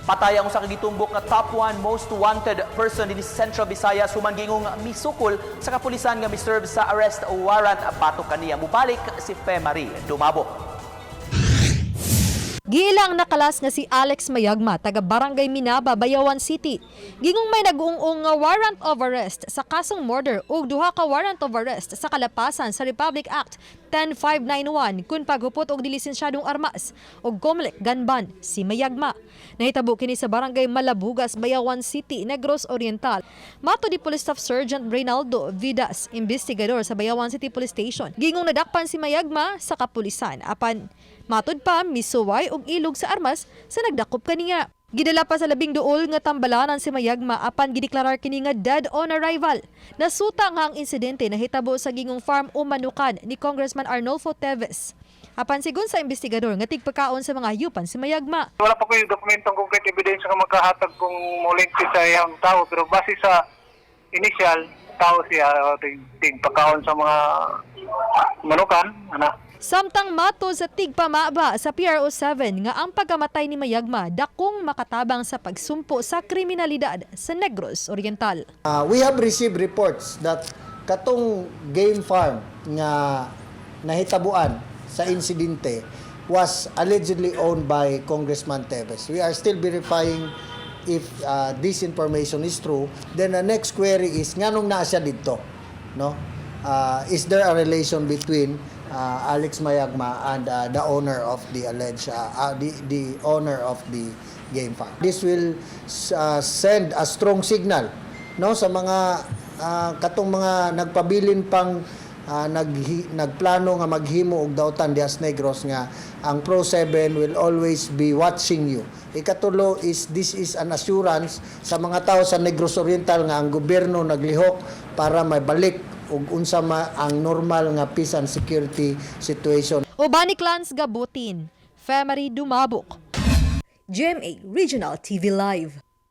Patay ang usa ka gitumbok nga top 1 most wanted person din sa Central Visayas human gingong misukol sa kapulisan nga miserve sa arrest warrant. Batok kaniya mubalik si Femari Dumabo. Giilang nakalas nga si Alex Mayagma, taga Barangay Minaba, Bayawan City. Gingong may nag-uung nga warrant of arrest sa kasong murder ug duha ka warrant of arrest sa kalapasan sa Republic Act 10591 kun paghupot og dilisensyadong armas ug Comlec Ganban si Mayagma. Nahitabo kini sa Barangay Malabugas, Bayawan City, Negros Oriental. Mato di Police Staff Sergeant Reynaldo Vidas, investigador sa Bayawan City Police Station. Gingong nadakpan si Mayagma sa kapulisan apan matod pa misuway og ilog sa armas sa nagdakop kaniya. Gidala pa sa labing duol nga tambalanan si Mayagma apan gideklarar kini nga dead on arrival. Nasuta nga ang insidente nahitabo sa gingong farm o manukan ni Congressman Arnolfo Teves. Apan sigon sa investigador nga tigpakaon sa mga hayupan si Mayagma. Wala pa ko yung dokumentong concrete evidence nga makahatag kung muling sa iyang tao, pero base sa initial tao siya tigpakaon sa mga manukan. Samtang mato sa tigpamaba sa PRO7 nga ang pagkamatay ni Mayagma dakong makatabang sa pagsumpo sa kriminalidad sa Negros Oriental. We have received reports that katong game farm nga nahitabuan sa insidente was allegedly owned by Congressman Teves. We are still verifying if this information is true. Then the next query is nganong naa siya didto, no? Is there a relation between Alex Mayagma and the owner of the alleged the owner of the game farm? This will send a strong signal, no, sa mga katong mga nagpabilin pang nagplano nga maghimo og dautan dias Negros nga ang Pro7 will always be watching you. Ikatulo is this is an assurance sa mga tao sa Negros Oriental nga ang gobyerno naglihok para maibalik ug unsa ang normal nga peace and security situation. Ubani Clans Gabutin, Femari Dumabok. GMA Regional TV Live.